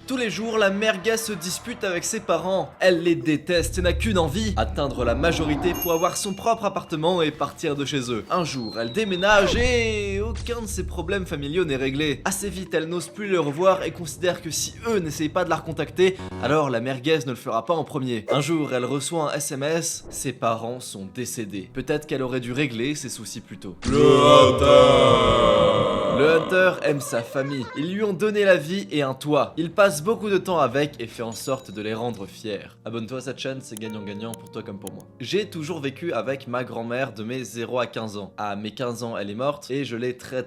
Tous les jours, la mère gay se dispute avec ses parents. Elle les déteste et n'a qu'une envie, atteindre la majorité pour avoir son propre appartement et partir de chez eux. Un jour, elle déménage et aucun de ses problèmes familiaux n'est réglé. Assez vite, elle n'ose plus les revoir et considère que si eux n'essayent pas de la recontacter, alors la merguez ne le fera pas en premier. Un jour, elle reçoit un SMS, ses parents sont décédés. Peut-être qu'elle aurait dû régler ses soucis plus tôt. Le Hunter aime sa famille, ils lui ont donné la vie et un toit. Il passe beaucoup de temps avec et fait en sorte de les rendre fiers. Abonne-toi à cette chaîne, c'est gagnant-gagnant pour toi comme pour moi. J'ai toujours vécu avec ma grand-mère de mes 0 à 15 ans. À mes 15 ans, elle est morte et je l'ai très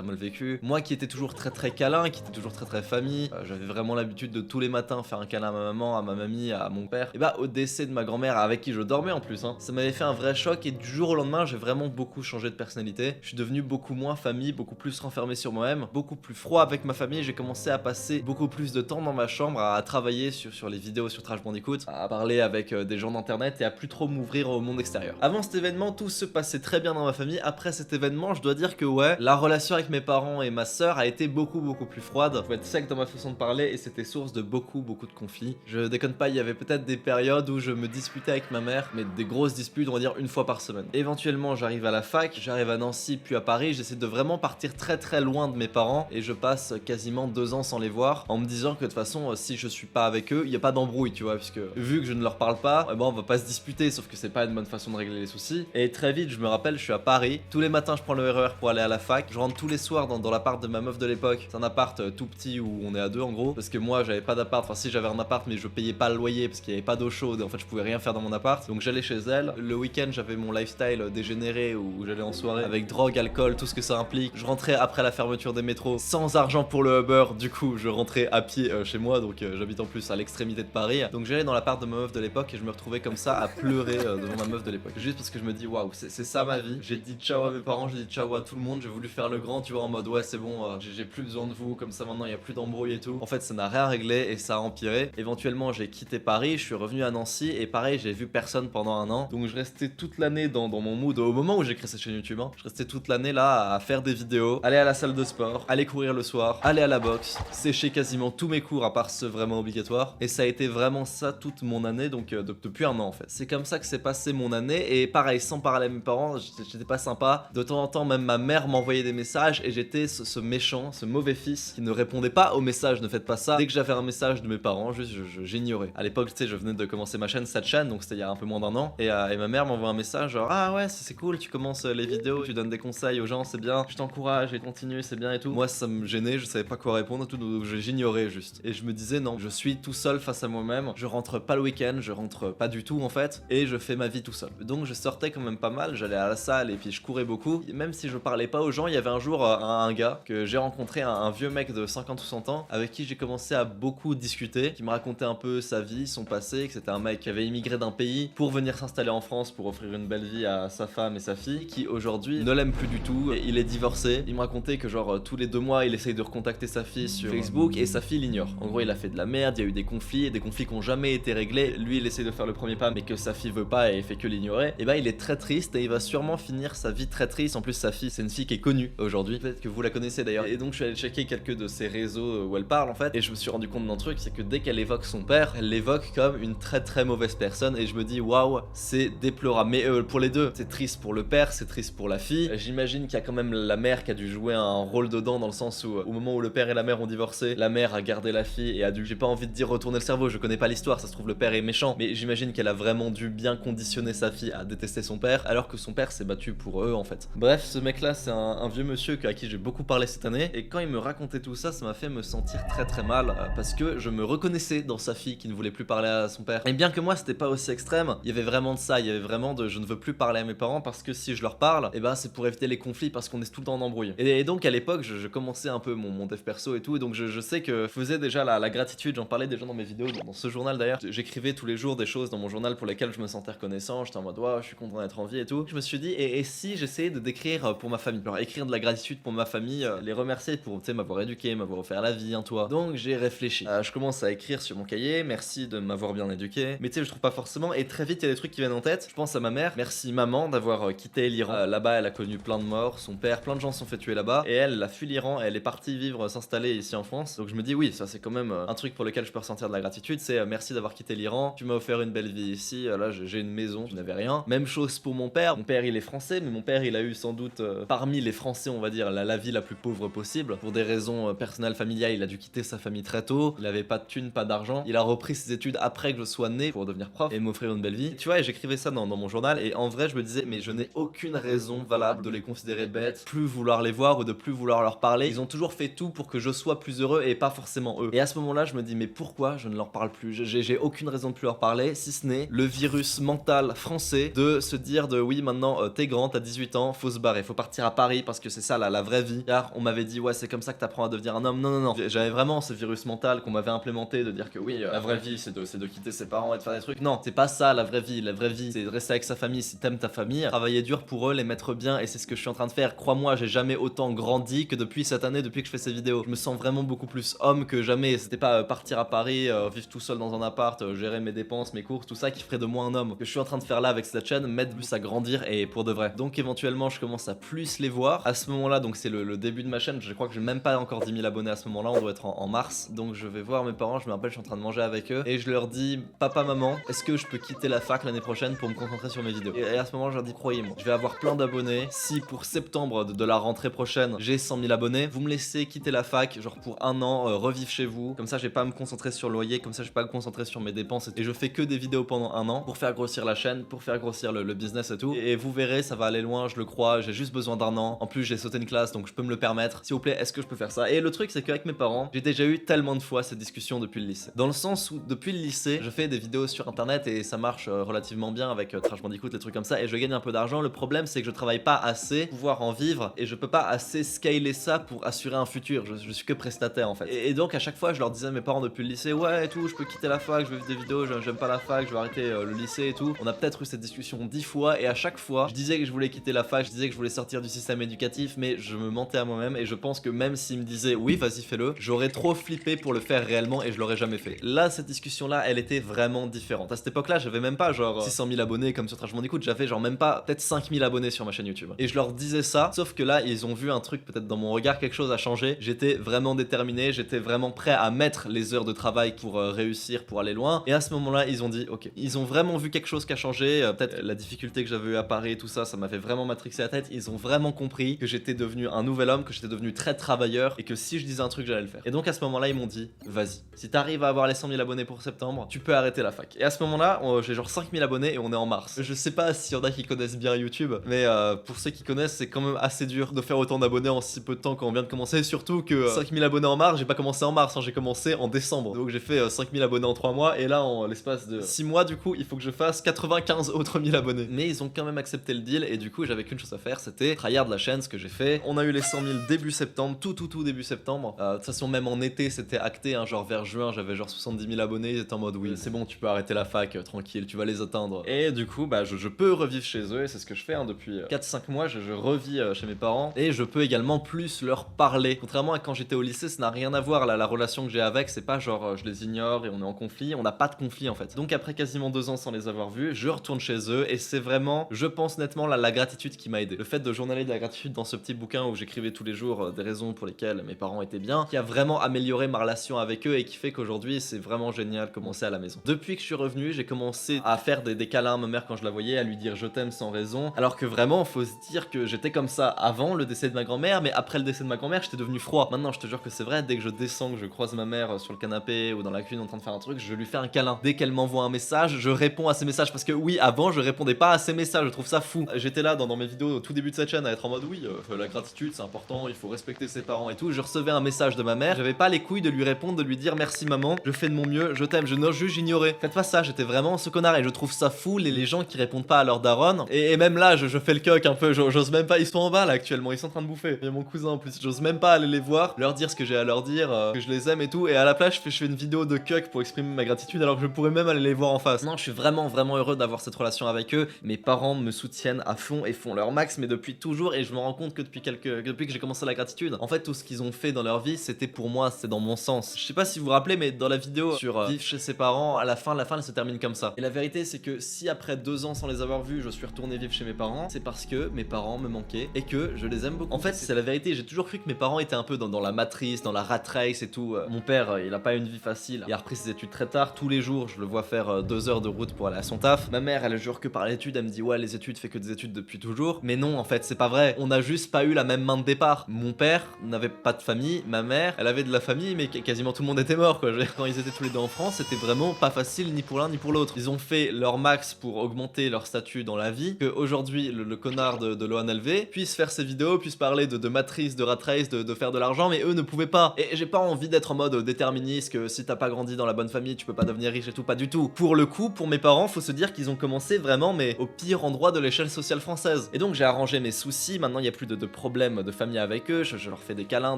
mal vécu. Moi qui étais toujours très câlin, qui était toujours très famille, j'avais vraiment l'habitude de tous les matins faire un câlin à ma maman, à ma mamie, à mon père. Et bah au décès de ma grand-mère avec qui je dormais en plus, ça m'avait fait un vrai choc et du jour au lendemain, j'ai vraiment beaucoup changé de personnalité. Je suis devenu beaucoup moins famille, beaucoup plus renfermé sur moi-même, beaucoup plus froid avec ma famille. J'ai commencé à passer beaucoup plus de temps dans ma chambre à travailler sur les vidéos sur Crash Bandicoot, à parler avec des gens d'internet et à plus trop m'ouvrir au monde extérieur. Avant cet événement, tout se passait très bien dans ma famille. Après cet événement, je dois dire que ouais, la relation avec mes parents et ma soeur a été beaucoup plus froide. Je pouvais être sec dans ma façon de parler et c'était source de beaucoup de conflits. Je déconne pas, il y avait peut-être des périodes où je me disputais avec ma mère, mais des grosses disputes, on va dire une fois par semaine. Éventuellement, j'arrive à la fac, j'arrive à Nancy puis à Paris, j'essaie de vraiment partir très loin de mes parents et je passe quasiment 2 ans sans les voir en me disant que de toute façon, si je suis pas avec eux, il y a pas d'embrouille, tu vois, puisque vu que je ne leur parle pas, on va pas se disputer, sauf que c'est pas une bonne façon de régler les soucis. Et très vite, je me rappelle, je suis à Paris, tous les matins, je prends le RER pour aller à la fac, je rentre tous les soirs dans l'appart de ma meuf de l'époque. C'est un appart tout petit où on est à deux en gros, parce que moi j'avais pas d'appart, enfin si j'avais un appart mais je payais pas le loyer parce qu'il y avait pas d'eau chaude et en fait je pouvais rien faire dans mon appart. Donc j'allais chez elle, le week-end j'avais mon lifestyle dégénéré où j'allais en soirée avec drogue, alcool, tout ce que ça implique. Je rentrais après la fermeture des métros sans argent pour le Uber, du coup je rentrais à pied chez moi, donc j'habite en plus à l'extrémité de Paris. Donc j'allais dans l'appart de ma meuf de l'époque et je me retrouvais comme ça à pleurer devant ma meuf de l'époque. Juste parce que je me dis waouh, c'est ça ma vie. J'ai dit ciao à mes parents, j'ai dit ciao à tout le monde, j'ai voulu faire le grand, tu vois, en mode ouais c'est bon, j'ai plus besoin de vous, comme ça maintenant il y a plus d'embrouille et tout. En fait ça n'a rien réglé et ça a empiré. Éventuellement j'ai quitté Paris, je suis revenu à Nancy et pareil j'ai vu personne pendant un an. Donc je restais toute l'année dans mon mood au moment où j'ai créé cette chaîne YouTube. Je restais toute l'année là à faire des vidéos, aller à la salle de sport, aller courir le soir, aller à la boxe, sécher quasiment tous mes cours à part ceux vraiment obligatoires. Et ça a été vraiment ça toute mon année, donc depuis un an en fait. C'est comme ça que s'est passé mon année et pareil sans parler à mes parents, j'étais pas sympa. De temps en temps même ma mère m'envoyait des messages et j'étais ce méchant, ce mauvais fils qui ne répondait pas aux messages, ne faites pas ça. Dès que j'avais un message de mes parents, juste j'ignorais. À l'époque tu sais je venais de commencer ma chaîne, cette chaîne, donc c'était il y a un peu moins d'un an. Et ma mère m'envoie un message genre ah ouais c'est cool, tu commences les vidéos, tu donnes des conseils aux gens, c'est bien, je t'encourage et continue, c'est bien et tout. Moi ça me gênait, je savais pas quoi répondre et tout, donc j'ignorais juste. Et je me disais non, je suis tout seul face à moi-même, je rentre pas le week-end, je rentre pas du tout en fait, et je fais ma vie tout seul. Donc je sortais quand même pas mal, j'allais à la salle et puis je courais beaucoup. Et même si je parlais pas aux gens, il y avait un jour un gars que j'ai rencontré, un vieux mec de 50 ou 100 ans, avec qui j'ai commencé à beaucoup discuter, qui me racontait un peu sa vie, son passé, que c'était un mec qui avait immigré d'un pays pour venir s'installer en France pour offrir une belle vie à sa femme et sa fille, qui aujourd'hui ne l'aime plus du tout, et il est divorcé. Il me racontait que genre tous les 2 mois il essaye de recontacter sa fille sur Facebook et sa fille l'ignore. En gros il a fait de la merde, il y a eu des conflits, et des conflits qui ont jamais été réglés. Lui il essaie de faire le premier pas mais que sa fille veut pas et fait que l'ignorer. Et bah il est très triste et il va sûrement finir sa vie très triste. En plus sa fille c'est une fille qui est connue aujourd'hui, peut-être que vous la connaissez d'ailleurs. Et donc je suis allé checker quelques de ses réseaux où elle parle en fait, et je me suis rendu compte d'un truc, c'est que dès qu'elle évoque son père, elle l'évoque comme une très mauvaise personne, et je me dis waouh c'est déplorable. Mais pour les deux, c'est triste pour le père, c'est triste pour la fille. J'imagine qu'il y a quand même la mère qui a dû jouer un rôle dedans, dans le sens où au moment où le père et la mère ont divorcé, la mère a gardé la fille et a dû, j'ai pas envie de dire retourner le cerveau, je connais pas l'histoire, ça se trouve le père est méchant, mais j'imagine qu'elle a vraiment dû bien conditionner sa fille à détester son père, alors que son père s'est battu pour eux en fait. Bref, ce mec là c'est un vieux monsieur à qui j'ai beaucoup parlé cette année, et quand il me racontait tout ça, ça m'a fait me sentir très mal, parce que je me reconnaissais dans sa fille qui ne voulait plus parler à son père. Et bien que moi c'était pas aussi extrême, il y avait vraiment de ça, il y avait vraiment de je ne veux plus parler à mes parents parce que si je leur parle, et ben c'est pour éviter les conflits parce qu'on est tout le temps en embrouille. Et donc à l'époque je commençais un peu mon dev perso et tout, et donc je sais que je faisais déjà la gratitude, j'en parlais déjà dans mes vidéos, dans ce journal d'ailleurs, j'écrivais tous les jours des choses dans mon journal pour lesquelles je me sentais reconnaissant, j'étais en mode ouais je suis content d'être en vie et tout. Je me suis dit et si j'essayais de décrire pour ma famille, alors écrire de la gratitude pour ma famille, les remercier pour m'avoir éduqué, m'avoir offert la vie, un toit. Donc j'ai réfléchi, je commence à écrire sur mon cahier, merci de m'avoir bien éduqué, mais tu sais je trouve pas forcément, et très vite il y a des trucs qui viennent en tête. Je pense à ma mère, merci maman d'avoir quitté l'Iran, là-bas elle a connu plein de morts, son père, plein de gens se sont fait tuer là-bas. là-bas et elle a fui l'Iran et elle est partie vivre, s'installer ici en France. Donc je me dis oui, ça c'est quand même un truc pour lequel je peux ressentir de la gratitude, c'est merci d'avoir quitté l'Iran, tu m'as offert une belle vie ici, là j'ai une maison, je n'avais rien. Même chose pour mon père il est français, mais mon père il a eu sans doute parmi les Français on va dire la vie la plus pauvre possible. Pour des raisons personnelles, familiales, il a dû quitter sa famille très tôt, il avait pas de thunes, pas d'argent, il a repris ses études après que je sois né pour devenir prof et m'offrir une belle vie. Tu vois, et j'écrivais ça dans mon journal et en vrai je me disais mais je n'ai aucune raison valable de les considérer bêtes, plus vouloir les voir ou de plus vouloir leur parler. Ils ont toujours fait tout pour que je sois plus heureux et pas forcément eux. Et à ce moment-là je me dis mais pourquoi je ne leur parle plus? J'ai aucune raison de plus leur parler si ce n'est le virus mental français de se dire de oui maintenant t'es grand, t'as 18 ans, faut se barrer, faut partir à Paris parce que c'est ça la vraie vie. Car on m'avait dit ouais c'est comme ça que t'apprends à devenir un homme. Non. J'avais vraiment ce virus mental qu'on m'avait implémenté de dire que oui la vraie vie c'est de quitter ses parents et de faire des trucs. Non, c'est pas ça la vraie vie. La vraie vie c'est de rester avec sa famille si t'aimes ta famille, travailler dur pour eux, les mettre bien et c'est ce que je suis en train de faire. Crois-moi, j'ai jamais autant grandi que depuis cette année, depuis que je fais ces vidéos. Je me sens vraiment beaucoup plus homme que jamais. C'était pas partir à Paris, vivre tout seul dans un appart, gérer mes dépenses, mes courses, tout ça qui ferait de moi un homme. Que je suis en train de faire là avec cette chaîne, m'aide plus à grandir et pour de vrai. Donc éventuellement je commence à plus les voir. À ce moment là, donc c'est le début de ma chaîne, je crois que j'ai même pas encore 10 000 abonnés à ce moment là, on doit être en mars. Donc je vais voir mes parents, je me rappelle je suis en train de manger avec eux et je leur dis papa maman, est-ce que je peux quitter la fac l'année prochaine pour me concentrer sur mes vidéos? Et à ce moment je leur dis croyez-moi, je vais avoir plein d'abonnés. Si pour septembre de la rentrée prochaine j'ai 100 000 abonnés, vous me laissez quitter la fac genre pour un an, revivre chez vous, comme ça j'ai pas à me concentrer sur le loyer, comme ça j'ai pas à me concentrer sur mes dépenses et je fais que des vidéos pendant un an pour faire grossir la chaîne, pour faire grossir le business et tout. Et vous verrez, ça va aller loin, je le crois, j'ai juste besoin d'un an. En plus, j'ai sauté une classe donc je peux me le permettre. S'il vous plaît, est-ce que je peux faire ça? Et le truc, c'est qu'avec mes parents, j'ai déjà eu tellement de fois cette discussion depuis le lycée. Dans le sens où, depuis le lycée, je fais des vidéos sur internet et ça marche relativement bien avec Crash Bandicoot, les trucs comme ça, et je gagne un peu d'argent. Le problème, c'est que je travaille pas assez pour pouvoir en vivre et je peux pas assez scaler ça pour assurer un futur. Je suis que prestataire en fait. Et donc, à chaque fois, je leur disais à mes parents depuis le lycée, ouais, et tout, je peux quitter la fac, je veux vivre des vidéos, j'aime pas la fac, je vais arrêter le lycée et tout. On a peut-être eu cette discussion 10 fois et à chaque fois, je disais que je voulais quitter la fac, je disais que je voulais sortir du système éducatif, mais je me mentais à moi-même et je pense que même s'ils me disaient oui, vas-y, fais-le, j'aurais trop flippé pour le faire réellement et je l'aurais jamais fait. Là, cette discussion-là, elle était vraiment différente. À cette époque-là, j'avais même pas genre 600 000 abonnés comme sur Trash Bandicoot, j'avais genre même pas peut-être 5 000 abonnés sur ma chaîne YouTube. Et je leur disais ça, sauf que là, ils ont vu un truc peut-être dans mon regard, quelque chose a changé. J'étais vraiment déterminé, j'étais vraiment prêt à mettre les heures de travail pour réussir, pour aller loin. Et à ce moment-là, ils ont dit ok. Ils ont vraiment vu quelque chose qui a changé, peut-être la difficulté que j'avais eu à Paris, tout ça, ça m'avait vraiment matrixé la tête. Ils ont vraiment compris que j'étais devenu un nouvel homme, que j'étais devenu très travailleur et que si je disais un truc, j'allais le faire. Et donc à ce moment-là, ils m'ont dit vas-y, si t'arrives à avoir les 100 000 abonnés pour septembre, tu peux arrêter la fac. Et à ce moment-là, j'ai genre 5 000 abonnés et on est en mars. Je sais pas s'il y en a qui connaissent bien YouTube, mais pour ceux qui connaissent, c'est quand même assez dur de faire autant d'abonnés en si peu de temps quand on vient de commencer. Surtout que 5 000 abonnés en mars, j'ai pas commencé en mars, hein, j'ai commencé en décembre. Donc j'ai fait 5 000 abonnés en 3 mois et là, en l'espace de 6 mois, du coup, il faut que je fasse 95 autres 1000 abonnés. Mais ils ont quand même accepté le deal et du coup, j'avais qu'une chose à faire, c'était tryhard la chaîne, ce que j'ai fait. On a eu les 100 000 début septembre, tout début septembre. De toute façon, même en été, c'était acté, hein, genre vers juin, j'avais genre 70 000 abonnés. Ils étaient en mode oui, c'est bon, tu peux arrêter la fac, tranquille, tu vas les atteindre. Et du coup, bah, je peux revivre chez eux et c'est ce que je fais hein, depuis 4-5 mois. Je revis chez mes parents et je peux également plus leur parler. Contrairement à quand j'étais au lycée, ça n'a rien à voir là, la relation que j'ai avec, c'est pas genre je les ignore et on est en conflit, on n'a pas de conflit en fait. Donc après quasiment 2 ans sans les avoir vus, je retourne chez eux et c'est vraiment, je pense nettement la gratitude qui m'a aidé. Le fait de journaler de la gratitude dans ce petit bouquin où j'écrivais tous les jours des raisons pour lesquelles mes parents étaient bien, qui a vraiment amélioré ma relation avec eux et qui fait qu'aujourd'hui c'est vraiment génial de commencer à la maison. Depuis que je suis revenu, j'ai commencé à faire des câlins à ma mère quand je la voyais, à lui dire je t'aime sans raison, alors que vraiment faut se dire que j'étais comme ça avant le décès de ma grand-mère, mais après le décès de ma grand-mère j'étais devenu froid. Maintenant je te jure que c'est vrai, dès que je descends, que je croise ma mère sur le canapé ou dans la cuisine en train de faire un truc, je lui fais un câlin. Dès qu'elle m'envoie un message, je réponds à ses messages parce que oui, avant je répondais pas à ses messages, je trouve ça fou. J'étais là dans mes vidéos au tout début de cette chaîne à être en mode oui, la gratitude c'est important, il faut respecter ses parents et tout. Je recevais un message de ma mère, j'avais pas les couilles de lui répondre, de lui dire merci maman, je fais de mon mieux, je t'aime, je n'ose juste ignorer. Faites pas ça, j'étais vraiment ce connard et je trouve ça fou les gens qui répondent pas à leur daronne. Et même là, je fais le coq un peu, j'ose même pas, ils sont en bas là actuellement, ils sont en train de bouffer. Il y a mon cousin en plus, j'ose même pas aller les voir, leur dire ce que j'ai à leur dire, que je les aime et tout. Et à la place, je fais une vidéo de coq pour exprimer ma gratitude alors que je pourrais même aller les voir en face. Non, je suis vraiment heureux d'avoir cette relation avec eux. Mes parents me soutiennent à fond et font leur max, mais depuis toujours. Et je me rends compte que depuis que j'ai commencé la gratitude, en fait, tout ce qu'ils ont fait dans leur vie, c'était pour moi, c'est dans mon sens. Je sais pas si vous vous rappelez, mais dans la vidéo sur vivre chez ses parents, à la fin, elle se termine comme ça. Et la vérité, c'est que si après 2 ans sans les avoir vus, je suis retourné vivre chez mes parents, c'est parce que mes parents me manquaient et que je les aime beaucoup. En fait, c'est la vérité, j'ai toujours cru que mes parents étaient un peu dans la matrice, dans la rat race et tout. Mon père, il a pas une vie facile. Il a repris ses études très tard, tous les jours, je le vois faire 2 heures de route pour aller à son taf. Ma mère, elle jure que par l'étude, elle me dit ouais, les études, fais que des études depuis toujours. Mais non, en fait, c'est pas vrai. On a juste pas eu la même main de départ. Mon père n'avait pas de famille, ma mère, elle avait de la famille, mais quasiment tout le monde était mort, quoi. Quand ils étaient tous les deux en France, c'était vraiment pas facile ni pour l'un ni pour l'autre. Ils ont fait leur max pour augmenter leur statut dans la vie, que aujourd'hui le connard de l'ONLV puisse faire ses vidéos, puisse parler de matrice, de rat race, de faire de l'argent, mais eux ne pouvaient pas. Et j'ai pas envie d'être en mode déterministe, que si t'as pas grandi dans la bonne famille, tu peux pas devenir riche et tout, pas du tout. Pour le coup, pour mes parents, faut se dire qu'ils ont commencé vraiment, mais au pire endroit de l'échelle sociale française. Et donc j'ai arrangé mes soucis, maintenant il y a plus de problèmes de famille avec eux, je leur fais des câlins,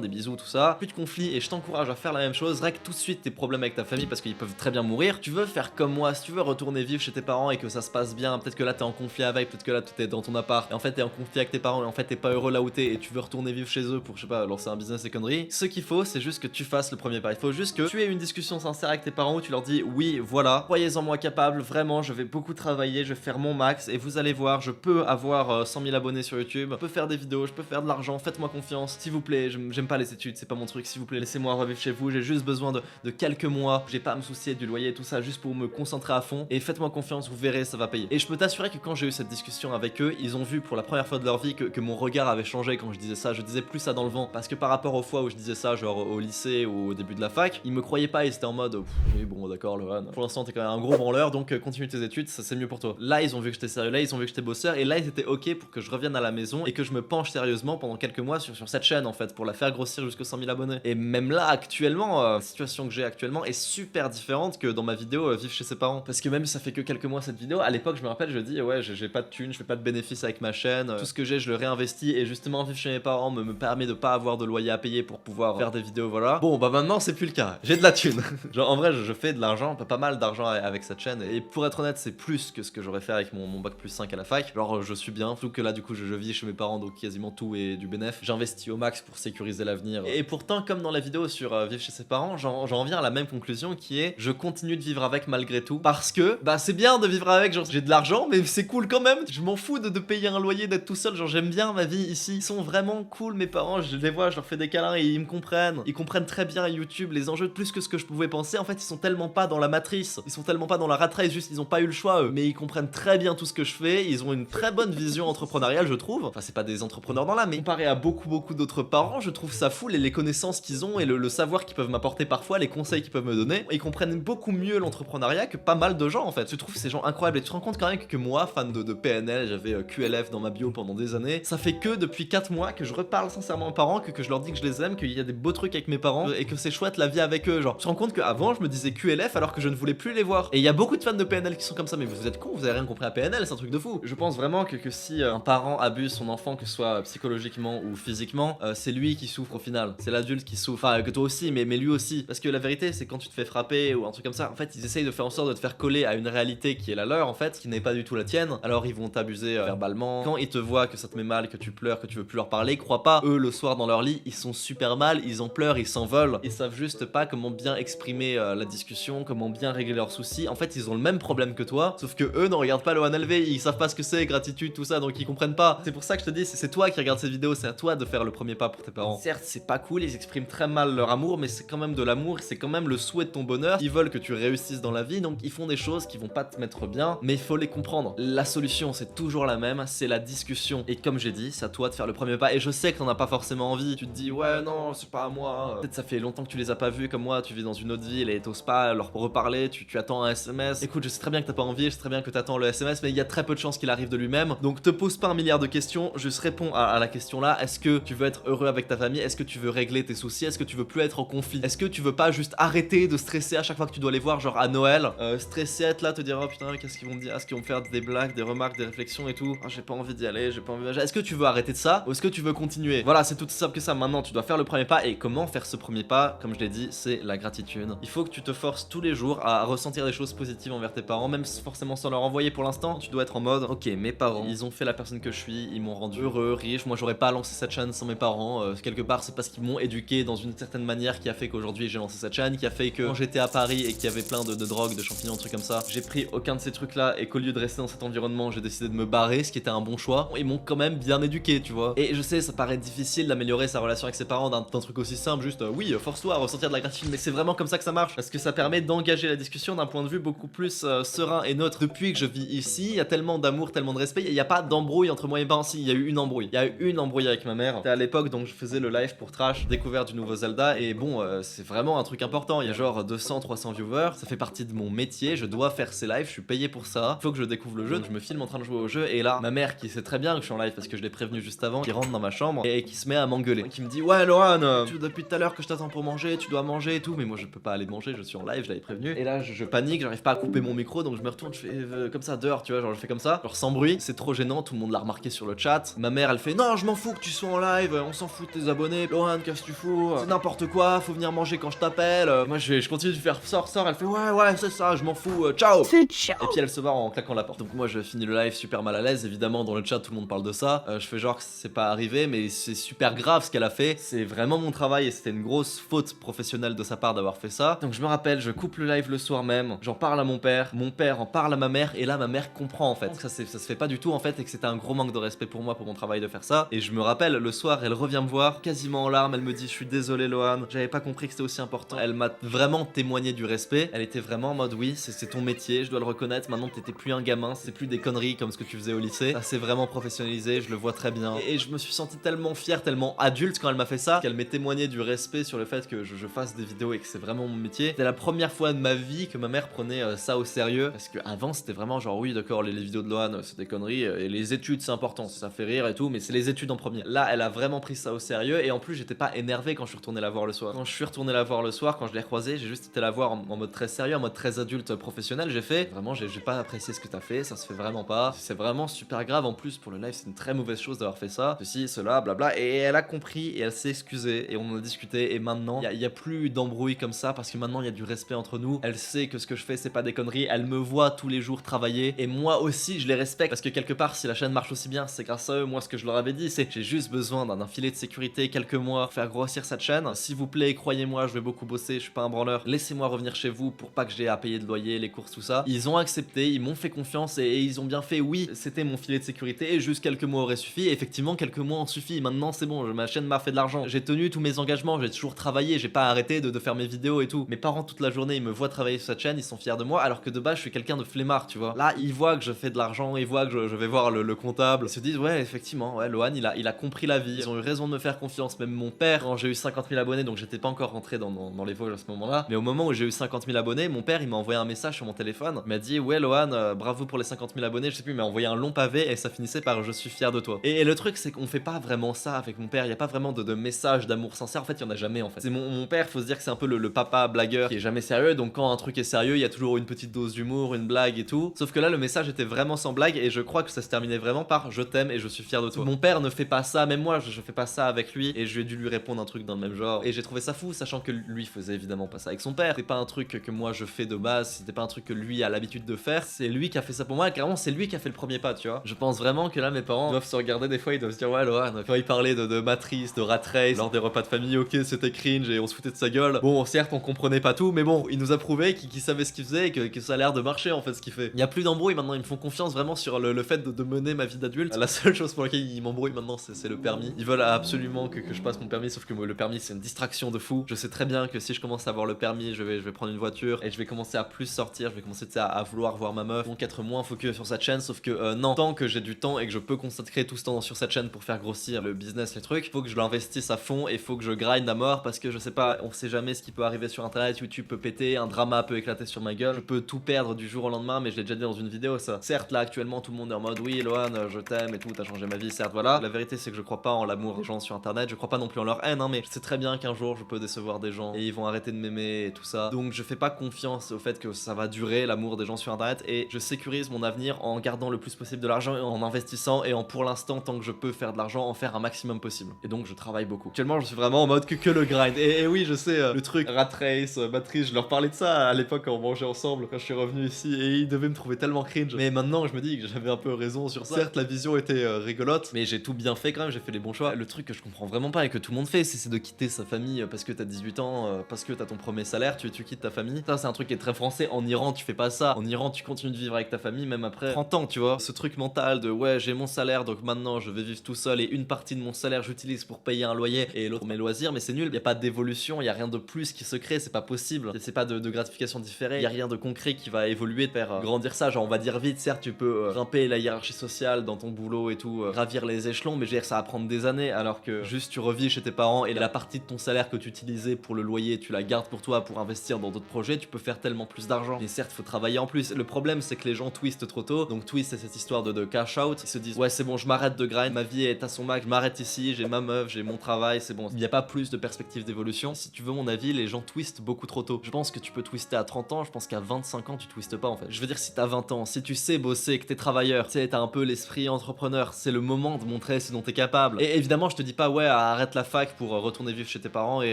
des bisous, tout ça. Plus de conflits, et je t'encourage à faire la même chose. Règle tout de suite tes problèmes avec ta famille parce qu'ils peuvent très bien mourir. Tu veux faire comme moi, si tu veux retourner vivre chez tes parents et que ça se passe bien, peut-être que là t'es en conflit avec, peut-être que là t'es dans ton appart, et en fait t'es en conflit avec tes parents, et en fait t'es pas heureux là où t'es, et tu veux retourner vivre chez eux pour, je sais pas, lancer un business et conneries. Ce qu'il faut, c'est juste que tu fasses le premier pas. Il faut juste que tu aies une discussion sincère avec tes parents où tu leur dis oui, voilà, croyez en moi capable, vraiment, je vais beaucoup travailler, je vais faire mon max, et vous allez voir, je peux avoir 100 000 abonnés sur YouTube, je peux faire des vidéos, je peux faire de l'argent, faites-moi confiance, s'il vous plaît, j'aime pas les études, c'est pas mon truc, s'il vous plaît, laissez-moi revivre chez vous, j'ai juste besoin de quelques mois, j'ai pas à me soucier du loyer et tout ça, juste pour me concentrer à fond, et faites-moi confiance, vous verrez, ça va payer. Et je peux t'assurer que quand j'ai eu cette discussion avec eux, ils ont vu pour la première fois de leur vie que mon regard avait changé quand je disais ça, je disais plus ça dans le vent, parce que par rapport aux fois où je disais ça, genre au lycée ou au début de la fac, ils me croyaient pas, ils étaient en mode oui bon d'accord Lohan, pour l'instant t'es quand même un gros branleur, donc continue tes études, ça c'est mieux pour toi. Là ils ont vu que j'étais sérieux, là ils ont vu que j'étais bosseur, et là ils étaient ok pour que je revienne à la maison et que je me penche sérieusement pendant quelques mois sur cette chaîne en fait, pour la faire grossir jusqu'aux 100 000 abonnés. Et même là actuellement, la situation que j'ai actuellement est super différente que dans ma vidéo vivre chez ses parents, parce que même si ça fait que quelques mois cette vidéo, à l'époque je me rappelle, je dis ouais j'ai pas de thunes, je fais pas de bénéfices avec ma chaîne, tout ce que j'ai je le réinvestis, et justement vivre chez mes parents me permet de pas avoir de loyer à payer pour pouvoir faire des vidéos, voilà. Bon bah maintenant c'est plus le cas, j'ai de la thune. Genre en vrai je fais de l'argent, pas mal d'argent avec cette chaîne, et pour être honnête c'est plus que ce que j'aurais fait avec mon bac plus 5 à la fac. Genre je suis bien, surtout que là du coup je vis chez mes parents, donc quasiment tout est du bénéf. J'investis au max pour sécuriser l'avenir. Et pourtant comme dans la vidéo sur vivre chez ses parents, j'en viens à la même conclusion qui est je continue de vivre avec malgré tout, parce que bah c'est bien de vivre avec, genre j'ai de l'argent mais c'est cool quand même, je m'en fous de payer un loyer, d'être tout seul, genre j'aime bien ma vie ici. Ils sont vraiment cool mes parents, je les vois, je leur fais des câlins et ils me comprennent. Ils comprennent très bien YouTube, les enjeux plus que ce que je pouvais penser. En fait ils sont tellement pas dans la matrice, ils sont tellement pas dans la rat race, juste ils ont pas eu le choix eux, mais ils comprennent très bien tout ce que je fais, ils ont une très bonne vision entrepreneuriale je trouve. Enfin c'est pas des entrepreneurs dans l'âme, mais comparé à beaucoup d'autres parents, je trouve ça fou les connaissances qu'ils ont et le savoir qu'ils peuvent m'apporter parfois, les conseils qu'ils peuvent me donner. Ils comprennent beaucoup mieux l'entrepreneuriat que pas mal de gens en fait. Je trouve ces gens incroyables, et tu te rends compte quand même que moi, fan de PNL, j'avais QLF dans ma bio pendant des années, ça fait que depuis 4 mois que je reparle sincèrement aux parents, que je leur dis que je les aime, qu'il y a des beaux trucs avec mes parents et que c'est chouette la vie avec eux. Genre tu te rends compte qu'avant je me disais QLF alors que je ne voulais plus les voir. Et il y a beaucoup de fans de PNL qui sont comme ça, mais vous êtes cons, vous avez rien compris à PNL, c'est un truc de fou. Je pense vraiment que si un parent abuse son enfant, que ce soit psychologiquement ou physiquement, c'est lui qui souffre au final, c'est l'adulte qui souffre, enfin que toi aussi, mais lui aussi, parce que la vérité c'est quand tu te fais frapper ou un truc comme ça, en fait ils essayent de faire en sorte de te faire coller à une réalité qui est la leur en fait, qui n'est pas du tout la tienne. Alors ils vont t'abuser verbalement, quand ils te voient que ça te met mal, que tu pleures, que tu veux plus leur parler, crois pas, eux le soir dans leur lit ils sont super mal, ils en pleurent, ils s'envolent, ils savent juste pas comment bien exprimer la discussion, comment bien régler leurs soucis. En fait ils ont le même problème que toi, sauf que eux ne regardent pas le 1LV, ils savent pas ce que c'est gratitude, tout ça, donc ils comprennent pas. C'est pour ça que je te dis, c'est toi qui regarde cette vidéo, c'est à toi de faire le premier pas pour tes parents. Certes c'est pas cool, ils expriment très mal leur amour, mais c'est quand même de l'amour, c'est quand même le souhait de ton bonheur. Ils veulent que tu réussisses dans la vie, donc ils font des choses qui vont pas te mettre bien, mais il faut les comprendre. La solution c'est toujours la même, c'est la discussion. Et comme j'ai dit, c'est à toi de faire le premier pas, et je sais que t'en as pas forcément envie. Tu te dis ouais non c'est pas à moi, peut-être ça fait longtemps que tu les as pas vus comme moi, tu vis dans une autre ville et t'oses pas leur reparler, tu attends un SMS. Écoute, je sais très bien que t'as pas envie, je sais très bien que t'attends le SMS, mais il y a très peu de chances qu'il arrive de lui-même, donc te pose pas un milliard de questions, juste réponds à la question là. Est-ce que tu veux être heureux avec ta famille? Est-ce que tu veux régler tes soucis? Est-ce que tu veux plus être en conflit? Est-ce que tu veux pas juste arrêter de stresser à chaque fois que tu dois les voir, genre à Noël, stresser, être là, te dire oh putain qu'est-ce qu'ils vont me dire, est-ce qu'ils vont me faire des blagues, des remarques, des réflexions et tout, oh, j'ai pas envie d'y aller, j'ai pas envie. Est-ce que tu veux arrêter de ça ou est-ce que tu veux continuer? Voilà, c'est tout simple que ça. Maintenant tu dois faire le premier pas, et comment faire ce premier pas, comme je l'ai dit, c'est la gratitude. Il faut que tu te forces tous les jours à ressentir des choses positives envers tes parents, même forcément sans leur envoyer pour l'instant. Tu dois être en mode ok, mes parents ils ont fait la personne que je suis, ils m'ont rendu heureux, riche, moi j'aurais pas lancé cette chaîne sans mes parents, quelque part c'est parce qu'ils m'ont éduqué dans une certaine manière qui a fait qu'aujourd'hui j'ai lancé cette chaîne, qui a fait que quand j'étais à Paris et qu'il y avait plein de drogues, de champignons, de trucs comme ça, j'ai pris aucun de ces trucs là, et qu'au lieu de rester dans cet environnement j'ai décidé de me barrer, ce qui était un bon choix. Ils m'ont quand même bien éduqué, tu vois. Et Et je sais, ça paraît difficile d'améliorer sa relation avec ses parents d'un truc aussi simple, juste oui, force-toi à ressentir de la gratitude, mais c'est vraiment comme ça que ça marche, parce que ça permet d'engager la discussion d'un point de vue beaucoup plus serein et neutre. Depuis que je vis ici, il y a tellement d'amour, tellement de respect, il n'y a pas d'embrouille entre moi et mes parents. Si, il y a eu une embrouille. Il y a eu une embrouille avec ma mère. C'était à l'époque, donc je faisais le live pour Trash, découverte du nouveau Zelda, et bon, c'est vraiment un truc important. Il y a genre 200-300 viewers, ça fait partie de mon métier, je dois faire ces lives, je suis payé pour ça. Faut que je découvre le jeu, donc je me filme en train de jouer au jeu, et là, ma mère qui sait très bien que je suis en live parce que je l'ai prévenu juste avant, qui rentre dans ma chambre et qui se met à m'engueuler, qui me dit ouais Lohan, depuis tout à l'heure que je t'attends pour manger, tu dois manger et tout, mais moi je peux pas aller manger, je suis en live, je l'avais prévenu. Et là je panique, j'arrive pas à couper mon micro, donc je me retourne, je fais comme ça dehors, tu vois, genre je fais comme ça, genre sans bruit, c'est trop gênant, tout le monde l'a remarqué sur le chat. Ma mère elle fait non, je m'en fous que tu sois en live, on s'en fout de tes abonnés, Lohan, qu'est-ce que tu fous, c'est n'importe quoi, faut venir manger quand je t'appelle. Moi je continue de faire sort, elle fait ouais c'est ça, je m'en fous, ciao. Et puis elle se barre en claquant la porte. Donc moi je finis le live super mal à l'aise, évidemment dans le chat tout le monde parle de ça. Je fais genre que c'est pas arrivé, mais c'est super grave ce qu'elle a fait. C'est vraiment mon travail et c'était une grosse faute professionnelle de sa part d'avoir fait ça. Donc je me rappelle, je coupe le live le soir même, j'en parle à mon père en parle à ma mère, et là ma mère comprend en fait. Ça se fait pas du tout en fait, et que c'était un gros manque de respect pour moi, pour mon travail de faire ça. Et je me rappelle, le soir elle revient me voir, quasiment en larmes, elle me dit je suis désolé Lohan, j'avais pas compris que c'était aussi important. Elle m'a vraiment témoigné du respect, elle était vraiment en mode oui, c'est ton métier, je dois le reconnaître, maintenant t'étais plus un gamin, c'est plus des conneries comme ce que tu faisais au lycée, ça s'est vraiment professionnalisé, je le vois très bien. Et je me suis senti tellement fier, tellement adulte quand elle m'a fait ça, qu'elle m'ait témoigné du respect sur le fait que je fasse des vidéos et que c'est vraiment mon métier. C'était la première fois de ma vie que ma mère prenait ça au sérieux, parce que avant c'était vraiment genre oui d'accord, les vidéos de Lohan c'est des conneries, et les études c'est important, ça fait rire et tout, mais c'est les études en premier. Là elle a vraiment pris ça au sérieux, et en plus j'étais pas énervé quand je suis retourné la voir le soir. Quand je suis retourné la voir le soir, quand je l'ai croisée, j'ai juste été la voir en mode très sérieux, en mode très adulte professionnel. J'ai fait vraiment, j'ai pas apprécié ce que t'as fait, ça se fait vraiment pas, c'est vraiment super grave, en plus pour le live c'est une très mauvaise chose d'avoir fait ça, ceci, cela, blabla. Et elle a compris et elle s'est excusée et on en a discuté, et maintenant il y a plus d'embrouille comme ça, parce que maintenant il y a du respect entre nous. Elle sait que ce que je fais c'est pas des conneries, elle me voit tous les jours travailler, et moi aussi je les respecte, parce que quelque part si la chaîne marche aussi bien c'est grâce à eux. Moi ce que je leur avais dit c'est j'ai juste besoin d'un filet de sécurité, quelques mois pour faire grossir cette chaîne. S'il vous plaît, croyez-moi, je vais beaucoup bosser, je suis pas un branleur, laissez-moi revenir chez vous pour pas que j'ai à payer de loyer, les courses, tout ça. Ils ont accepté, ils m'ont fait confiance, et ils ont bien fait. Oui, c'était mon filet de sécurité et juste quelques mois auraient suffi. Et effectivement, quelques mois ont suffi. Maintenant c'est bon, ma chaîne m'a fait de l'argent, j'ai tenu tous mes engagements, j'ai toujours travaillé, j'ai pas arrêté de faire mes vidéos et tout. Mes parents toute la journée ils me voient travailler sur cette chaîne, ils sont fiers de moi, alors que de base je suis quelqu'un de flemmard, tu vois. Là ils voient que je fais de l'argent, ils voient que je vais voir le comptable, ils se disent ouais effectivement, ouais Lohan il a compris la vie, ils ont eu raison de me faire confiance. Même mon père, quand j'ai eu 50 000 abonnés, donc j'étais pas encore rentré dans les Vosges à ce moment-là, mais au moment où j'ai eu 50 000 abonnés, mon père il m'a envoyé un message sur mon téléphone, il m'a dit ouais Lohan, bravo pour les 50 000 abonnés, je sais plus, il m'a envoyé un long pavé et ça finissait par je suis fier de toi. Et le truc c'est qu'on fait pas vraiment ça avec mon père, il y a pas vraiment de message d'amour sincère, en fait il y en a jamais en fait. C'est mon père, faut se dire que c'est un peu le papa blagueur qui est jamais sérieux, donc quand un truc est sérieux il y a toujours une petite dose d'humour, une blague et tout, sauf que là le message était vraiment sans blague, et je crois que ça se terminait vraiment par je t'aime et je suis fier de toi. Mon père ne fait pas ça, même moi je fais pas ça avec lui, et je lui ai dû lui répondre un truc dans le même genre, et j'ai trouvé ça fou, sachant que lui faisait évidemment pas ça avec son père. C'était pas un truc que moi je fais de base, c'était pas un truc que lui a l'habitude de faire, c'est lui qui a fait ça pour moi, et clairement c'est lui qui a fait le premier pas, tu vois. Je pense vraiment que là mes parents doivent se regarder des fois, ils doivent se dire ouais Lohan, quand il parlait de Matrice, de Rat Race lors des repas de famille, ok c'était cringe et on se foutait de sa gueule, bon certes on comprenait pas tout, mais bon il nous a prouvé qu'il savait ce qu'il faisait, et que ça a l'air de marcher en fait ce qu'il fait. Il y a plus d'embrouille maintenant, ils me font confiance vraiment sur le fait de mener ma vie d'adulte. La seule chose pour laquelle ils m'embrouillent maintenant c'est le permis. Ils veulent absolument que je passe mon permis, sauf que le permis c'est une distraction de fou. Je sais très bien que si je commence à avoir le permis, je vais prendre une voiture et je vais commencer à plus sortir, je vais commencer à vouloir voir ma meuf, donc être moins focus sur cette chaîne. Sauf que non, tant que j'ai du temps et que je peux consacrer tout ce temps sur cette chaîne pour faire grossir le business, les trucs, faut que je l'investisse à fond et faut que je grind à mort, parce que je sais pas, on sait jamais ce qui peut arriver sur internet, YouTube peut péter, un drama peut éclater sur ma gueule, je peux tout perdre du jour au lendemain, mais je l'ai déjà dit dans une vidéo ça. Certes là actuellement tout le monde est en mode oui Lohan je t'aime et tout, t'as changé ma vie, certes voilà. La vérité c'est que je crois pas en l'amour des gens sur internet, je crois pas non plus en leur haine, hein, mais je sais très bien qu'un jour je peux décevoir des gens et ils vont arrêter de m'aimer et tout ça. Donc je fais pas confiance au fait que ça va durer l'amour des gens sur internet, et je sécurise mon avenir en gardant le plus possible de l'argent, et en investissant, et en pour l'instant tant que je peux faire de l'argent en faire un maximum possible. Et donc je travaille beaucoup. Actuellement je suis vraiment en mode que le grind. Et oui je sais, le truc Rat Race, Matrice, je leur parlais de ça à l'époque quand on mangeait ensemble, quand je suis revenu ici, et ils devaient me trouver tellement cringe. Mais maintenant je me dis que j'avais un peu raison sur ça. Certes la vision était rigolote, mais j'ai tout bien fait quand même, j'ai fait les bons choix. Le truc que je comprends vraiment pas et que tout le monde fait, c'est de quitter sa famille parce que t'as 18 ans, parce que t'as ton premier salaire, tu quittes ta famille. Ça c'est un truc qui est très français. En Iran tu fais pas ça. En Iran tu continues de vivre avec ta famille même après 30 ans, tu vois. Ce truc mental de ouais j'ai mon salaire donc maintenant je vais vivre tout seul et une partie de mon salaire j'utilise pour payer un loyer et l'autre pour mes loisirs, mais c'est nul, y a pas d'évolution, y a rien de plus qui se crée, c'est pas possible, c'est pas de gratification différée, y a rien de concret qui va évoluer, de faire grandir ça. Genre on va dire vite, certes tu peux grimper la hiérarchie sociale dans ton boulot et tout, gravir les échelons, mais je veux dire ça va prendre des années, alors que juste tu revis chez tes parents et la partie de ton salaire que tu utilisais pour le loyer, tu la gardes pour toi pour investir dans d'autres projets, tu peux faire tellement plus d'argent. Mais certes faut travailler en plus. Le problème c'est que les gens twistent trop tôt, donc twist c'est cette histoire de cash out, ils se disent ouais c'est bon je m'arrête de grind, ma vie est à son max, je m'arrête ici, j'ai ma meuf, j'ai mon travail, c'est bon. Il n'y a pas plus de perspective d'évolution. Si tu veux mon avis, les gens twistent beaucoup trop tôt. Je pense que tu peux twister à 30 ans, je pense qu'à 25 ans tu twistes pas en fait. Je veux dire si t'as 20 ans, si tu sais bosser, que t'es travailleur, tu sais t'as un peu l'esprit entrepreneur, c'est le moment de montrer ce dont t'es capable. Et évidemment je te dis pas ouais arrête la fac pour retourner vivre chez tes parents et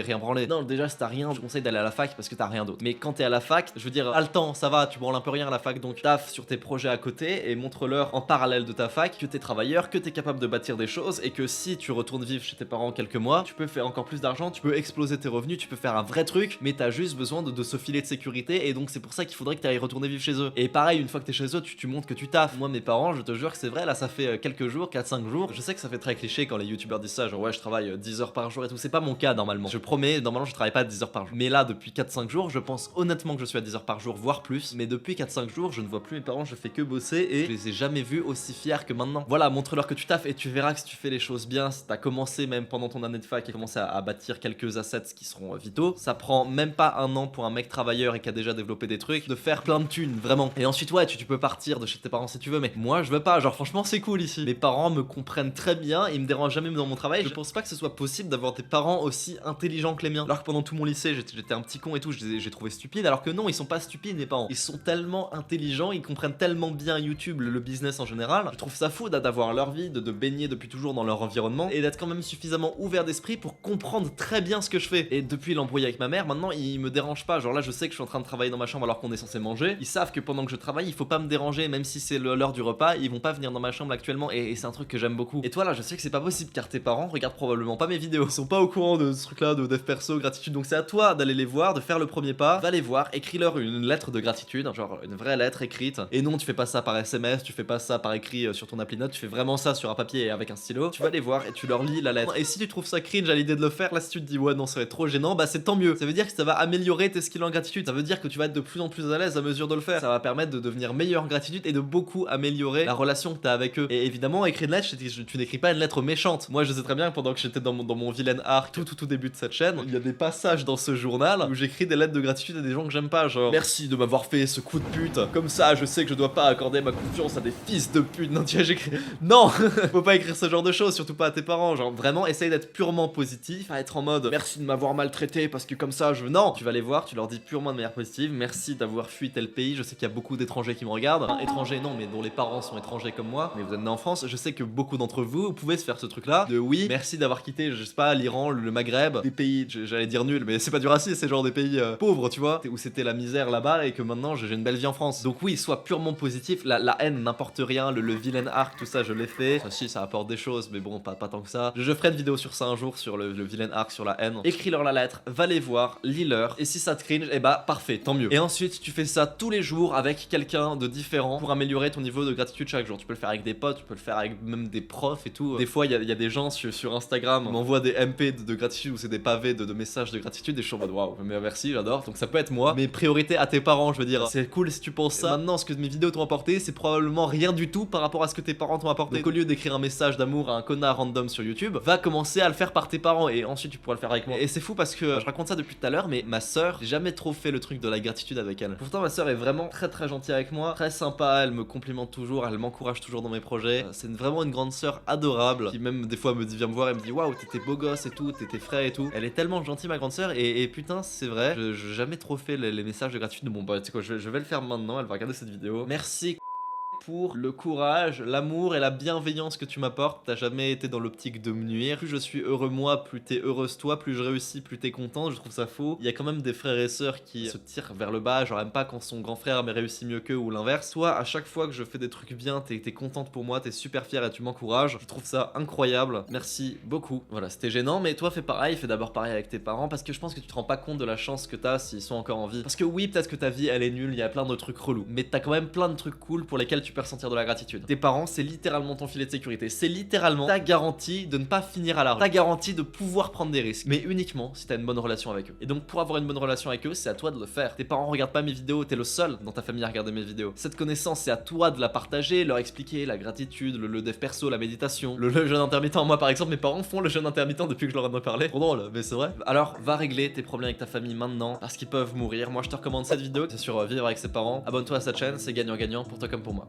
rien branler. Non déjà si t'as rien, je conseille d'aller à la fac parce que t'as rien d'autre. Mais quand t'es à la fac, je veux dire à le temps, ça va, tu branles un peu rien à la fac, donc taffe sur tes projets à côté et montre-leur en parallèle de ta fac que t'es travailleur, que t'es capable de bâtir des choses et que si tu retournes vivre chez tes parents quelques mois, tu peux faire encore plus d'argent, tu peux exploser tes revenus, tu peux faire un vrai truc, mais t'as juste besoin de ce filet de sécurité et donc c'est pour ça qu'il faudrait que t'ailles retourner vivre chez eux. Et pareil, une fois que t'es chez eux, tu montres que tu taffes. Moi mes parents, je te jure que c'est vrai, là ça fait quelques jours, 4-5 jours, je sais que ça fait très cliché quand les youtubeurs disent ça, genre ouais je travaille 10 heures par jour et tout, c'est pas mon cas normalement. Je promets, normalement je travaille pas 10 heures par jour. Mais là depuis 4-5 jours, je pense honnêtement que je suis à 10 heures par jour, voire plus, mais depuis 4-5 jours, je ne vois plus mes parents, je fais que bosser et je les ai jamais vus aussi fiers que maintenant. Voilà, montre-leur que tu taffes et tu verras que si tu fais les choses bien, si t'as commencé même pendant ton année de fac et commencé à bâtir quelques assets qui seront vitaux, ça prend même pas un an pour un mec travailleur et qui a déjà développé des trucs de faire plein de thunes, vraiment. Et ensuite ouais, tu peux partir de chez tes parents si tu veux, mais moi je veux pas, genre franchement c'est cool ici. Mes parents me comprennent très bien, ils me dérangent jamais dans mon travail. Je pense pas que ce soit possible d'avoir des parents aussi intelligents que les miens. Alors que pendant tout mon lycée, j'étais un petit con et tout, j'ai trouvé stupide, alors que non, ils sont pas stupides mes parents. Ils sont tellement intelligents, ils comprennent tellement bien YouTube, le business en général. Je trouve ça fou d'avoir leur vie, de baigner depuis toujours dans leur environnement et d'être quand même suffisamment ouvert d'esprit pour comprendre très bien ce que je fais. Et depuis l'embrouille avec ma mère, maintenant ils me dérangent pas. Genre là, je sais que je suis en train de travailler dans ma chambre alors qu'on est censé manger. Ils savent que pendant que je travaille, il faut pas me déranger, même si c'est l'heure du repas, ils vont pas venir dans ma chambre actuellement et c'est un truc que j'aime beaucoup. Et toi là, je sais que c'est pas possible car tes parents regardent probablement pas mes vidéos. Ils sont pas au courant de ce truc là, de dev perso, gratitude. Donc c'est à toi d'aller les voir, de faire le premier pas. Va les voir, écris-leur une lettre de gratitude, genre une vraie lettre écrite. Et non, tu fais pas ça par SMS, tu fais pas ça par écrit sur ton appli note, tu fais vraiment ça sur un papier et avec un stylo. Tu vas les voir et tu leur lis la lettre. Et si tu trouves ça cringe à l'idée de le faire, là si tu te dis ouais non ça va être trop gênant, bah c'est tant mieux. Ça veut dire que ça va améliorer tes skills en gratitude. Ça veut dire que tu vas être de plus en plus à l'aise à mesure de le faire. Ça va permettre de devenir meilleur en gratitude et de beaucoup améliorer la relation que t'as avec eux. Et évidemment, écrire une lettre, tu n'écris pas une lettre méchante. Moi je sais très bien que pendant que j'étais dans mon vilain arc tout début de cette chaîne, il y a des passages dans ce journal où j'écris des lettres de gratitude à des gens que j'aime pas, genre merci de m'avoir fait ce coup de pute. Comme ça, je sais que je dois pas accorder ma confiance à des fils de pute. Non, tu vois, j'écris. Non, faut pas écrire ce genre de choses, surtout pas à tes parents. Genre vraiment, essaye d'être purement positif, à être en mode merci de m'avoir maltraité parce que comme ça, non. Tu vas les voir, tu leur dis purement de manière positive, merci d'avoir fui tel pays. Je sais qu'il y a beaucoup d'étrangers qui me regardent. Enfin, étrangers non, mais dont les parents sont étrangers comme moi. Mais vous êtes nés en France. Je sais que beaucoup d'entre vous pouvez se faire ce truc-là. De oui, merci d'avoir quitté, je sais pas, l'Iran, le Maghreb, des pays, j'allais dire nul, mais c'est pas du racisme, c'est genre des pays pauvres, tu vois, où c'était la misère là-bas et que maintenant j'ai une belle vie en France. Donc oui, sois purement positif. La haine n'importe rien, le vilain arc, tout ça, je l'ai fait. Ça, si, ça apporte des choses, mais bon, pas tant que ça. Je ferai une vidéo sur ça un jour, sur le vilain arc, sur la haine. Écris-leur la lettre, va les voir, lis-leur, et si ça te cringe, et bah parfait, tant mieux. Et ensuite, tu fais ça tous les jours avec quelqu'un de différent pour améliorer ton niveau de gratitude chaque jour. Tu peux le faire avec des potes, tu peux le faire avec même des profs et tout. Des fois, il y a des gens sur Instagram qui m'envoient des MP de gratitude ou c'est des pavés de messages de gratitude et je suis en mode waouh, mais merci, j'adore. Donc ça peut être moi, mais priorité à tes parents, je veux dire. C'est cool si tu penses ça. Maintenant, ce que mes vidéos t'ont apporté, c'est probablement rien du tout par rapport à ce que tes parents t'ont apporté. Donc au lieu d'écrire un message d'amour à un connard random sur YouTube, va commencer à le faire par tes parents et ensuite tu pourras le faire avec moi. Et c'est fou parce que je raconte ça depuis tout à l'heure, mais ma soeur, j'ai jamais trop fait le truc de la gratitude avec elle. Pourtant, ma soeur est vraiment très gentille avec moi, très sympa, elle me complimente toujours, elle m'encourage toujours dans mes projets. C'est vraiment une grande soeur adorable qui même des fois me dit viens me voir, elle me dit waouh, t'étais beau gosse et tout, t'étais frais et tout. Elle est tellement gentille ma grande soeur et putain, c'est vrai, j'ai jamais trop fait les messages de gratitude. Bon bah tu sais quoi, je vais le faire maintenant, elle va regarder cette vidéo. Merci pour le courage, l'amour et la bienveillance que tu m'apportes. T'as jamais été dans l'optique de me nuire. Plus je suis heureux moi, plus t'es heureuse toi, plus je réussis, plus t'es content. Je trouve ça faux. Il y a quand même des frères et sœurs qui se tirent vers le bas, genre aime pas quand son grand frère mais réussit mieux qu'eux ou l'inverse. Soit à chaque fois que je fais des trucs bien, t'es contente pour moi, t'es super fière et tu m'encourages. Je trouve ça incroyable. Merci beaucoup. Voilà, c'était gênant, mais toi fais pareil, fais d'abord pareil avec tes parents parce que je pense que tu te rends pas compte de la chance que t'as s'ils sont encore en vie. Parce que oui, peut-être que ta vie elle est nulle, il y a plein de trucs relous, mais t'as quand même plein de trucs cool pour lesquels tu peux ressentir de la gratitude. Tes parents, c'est littéralement ton filet de sécurité. C'est littéralement ta garantie de ne pas finir à la rue. Ta garantie de pouvoir prendre des risques. Mais uniquement si t'as une bonne relation avec eux. Et donc pour avoir une bonne relation avec eux, c'est à toi de le faire. Tes parents regardent pas mes vidéos, t'es le seul dans ta famille à regarder mes vidéos. Cette connaissance, c'est à toi de la partager, leur expliquer la gratitude, le dev perso, la méditation, le jeûne intermittent. Moi par exemple, mes parents font le jeûne intermittent depuis que je leur en ai parlé. Trop drôle, mais c'est vrai. Alors va régler tes problèmes avec ta famille maintenant parce qu'ils peuvent mourir. Moi je te recommande cette vidéo, c'est sur vivre avec ses parents. Abonne-toi à cette chaîne, c'est gagnant-gagnant pour toi comme pour moi.